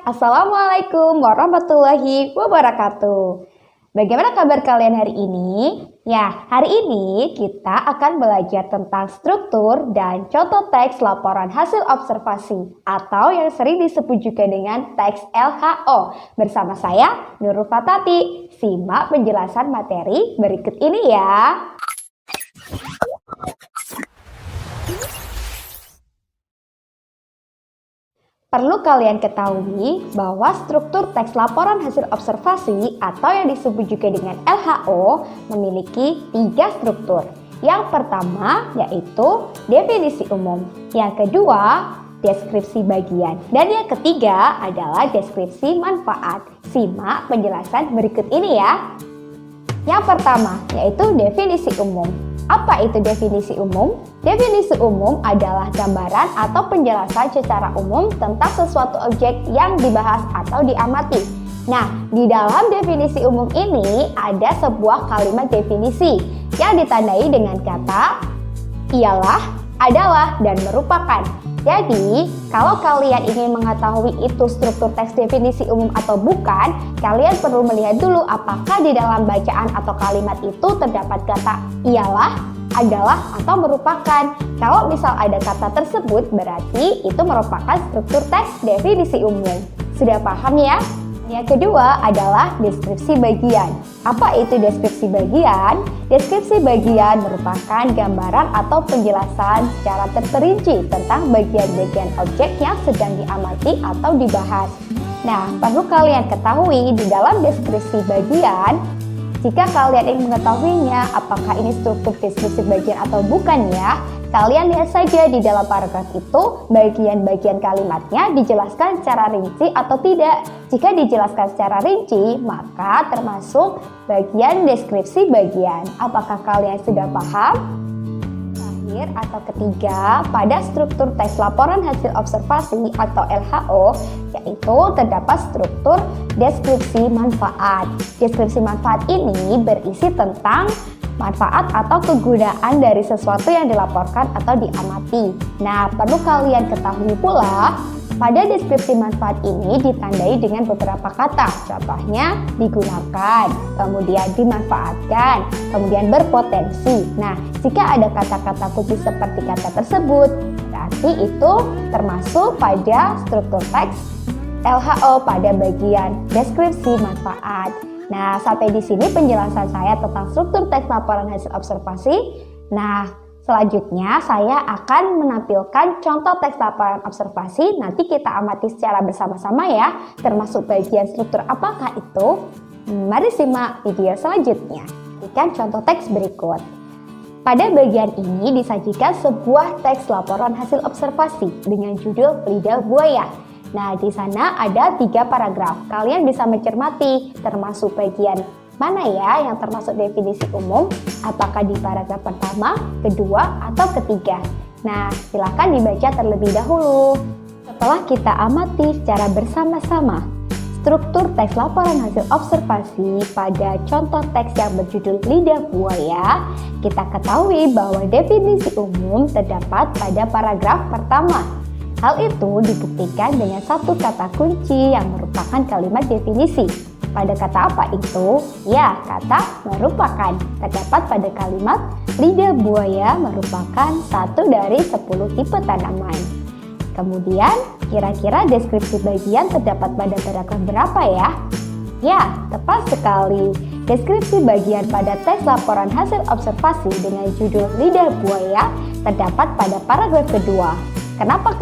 Assalamualaikum warahmatullahi wabarakatuh. Bagaimana kabar kalian hari ini? Ya, hari ini kita akan belajar tentang struktur dan contoh teks laporan hasil observasi atau yang sering disebut juga dengan teks LHO. Bersama saya, Nurul Fatati. Simak penjelasan materi berikut ini ya. Perlu kalian ketahui bahwa struktur teks laporan hasil observasi atau yang disebut juga dengan LHO memiliki 3 struktur. Yang pertama yaitu definisi umum, yang kedua deskripsi bagian, dan yang ketiga adalah deskripsi manfaat. Simak penjelasan berikut ini ya. Yang pertama yaitu definisi umum. Apa itu definisi umum? Definisi umum adalah gambaran atau penjelasan secara umum tentang sesuatu objek yang dibahas atau diamati. Nah, di dalam definisi umum ini ada sebuah kalimat definisi yang ditandai dengan kata ialah, adalah, dan merupakan. Jadi, kalau kalian ingin mengetahui itu struktur teks definisi umum atau bukan, kalian perlu melihat dulu apakah di dalam bacaan atau kalimat itu terdapat kata ialah, adalah, atau merupakan. Kalau misal ada kata tersebut, berarti itu merupakan struktur teks definisi umum. Sudah paham ya? Yang kedua adalah deskripsi bagian. Apa itu deskripsi bagian? Deskripsi bagian merupakan gambaran atau penjelasan secara terperinci tentang bagian-bagian objek yang sedang diamati atau dibahas. Nah, perlu kalian ketahui di dalam deskripsi bagian, jika kalian ingin mengetahuinya apakah ini struktur deskripsi bagian atau bukan ya, kalian lihat saja di dalam paragraf itu bagian-bagian kalimatnya dijelaskan secara rinci atau tidak. Jika dijelaskan secara rinci, maka termasuk bagian deskripsi bagian. Apakah kalian sudah paham? Terakhir atau ketiga, pada struktur teks laporan hasil observasi atau LHO, yaitu terdapat struktur deskripsi manfaat. Deskripsi manfaat ini berisi tentang manfaat atau kegunaan dari sesuatu yang dilaporkan atau diamati. Nah, perlu kalian ketahui pula, pada deskripsi manfaat ini ditandai dengan beberapa kata. Contohnya, digunakan, kemudian dimanfaatkan, kemudian berpotensi. Nah, jika ada kata-kata kunci seperti kata tersebut, berarti itu termasuk pada struktur teks LHO pada bagian deskripsi manfaat. Nah, sampai di sini penjelasan saya tentang struktur teks laporan hasil observasi. Nah, selanjutnya saya akan menampilkan contoh teks laporan observasi. Nanti kita amati secara bersama-sama ya, termasuk bagian struktur apakah itu. Mari simak video selanjutnya. Berikan contoh teks berikut. Pada bagian ini disajikan sebuah teks laporan hasil observasi dengan judul lidah buaya. Nah, di sana ada 3 paragraf. Kalian bisa mencermati termasuk bagian mana ya yang termasuk definisi umum, apakah di paragraf pertama, kedua, atau ketiga. Nah, silakan dibaca terlebih dahulu. Setelah kita amati secara bersama-sama struktur teks laporan hasil observasi pada contoh teks yang berjudul lidah buaya, kita ketahui bahwa definisi umum terdapat pada paragraf pertama. Hal itu dibuktikan dengan satu kata kunci yang merupakan kalimat definisi. Pada kata apa itu? Ya, kata merupakan. Terdapat pada kalimat lidah buaya merupakan satu dari 10 tipe tanaman. Kemudian, kira-kira deskripsi bagian terdapat pada paragraf berapa ya? Ya, tepat sekali. Deskripsi bagian pada teks laporan hasil observasi dengan judul lidah buaya terdapat pada paragraf kedua. Kenapa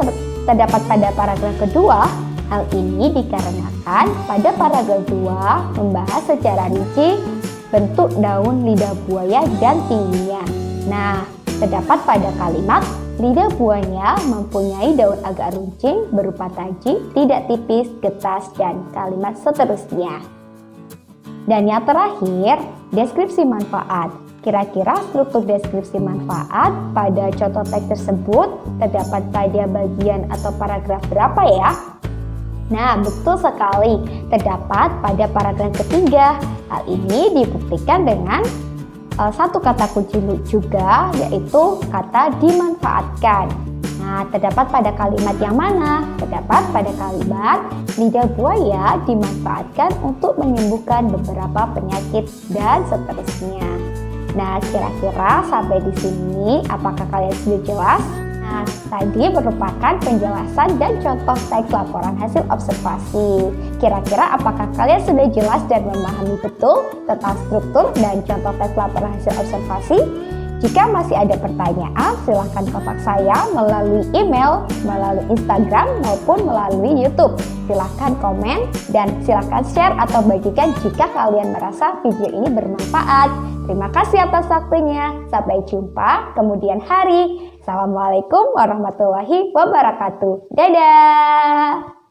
terdapat pada paragraf kedua? Hal ini dikarenakan pada paragraf 2 membahas secara rinci bentuk daun lidah buaya dan tingginya. Nah, terdapat pada kalimat lidah buaya mempunyai daun agak runcing berupa taji, tidak tipis, getas, dan kalimat seterusnya. Dan yang terakhir, deskripsi manfaat. Kira-kira struktur deskripsi manfaat pada contoh teks tersebut terdapat pada bagian atau paragraf berapa ya? Nah, betul sekali, terdapat pada paragraf ketiga. Hal ini dibuktikan dengan satu kata kunci juga, yaitu kata dimanfaatkan. Nah, Nah, terdapat pada kalimat yang mana? Terdapat pada kalimat lidah buaya dimanfaatkan untuk menyembuhkan beberapa penyakit dan seterusnya. Nah, kira-kira sampai di sini apakah kalian sudah jelas? Nah, tadi merupakan penjelasan dan contoh teks laporan hasil observasi. Kira-kira apakah kalian sudah jelas dan memahami betul tentang struktur dan contoh teks laporan hasil observasi? Jika masih ada pertanyaan, silahkan kontak saya melalui email, melalui Instagram, maupun melalui YouTube. Silahkan komen dan silahkan share atau bagikan jika kalian merasa video ini bermanfaat. Terima kasih atas waktunya. Sampai jumpa kemudian hari. Assalamualaikum warahmatullahi wabarakatuh. Dadah!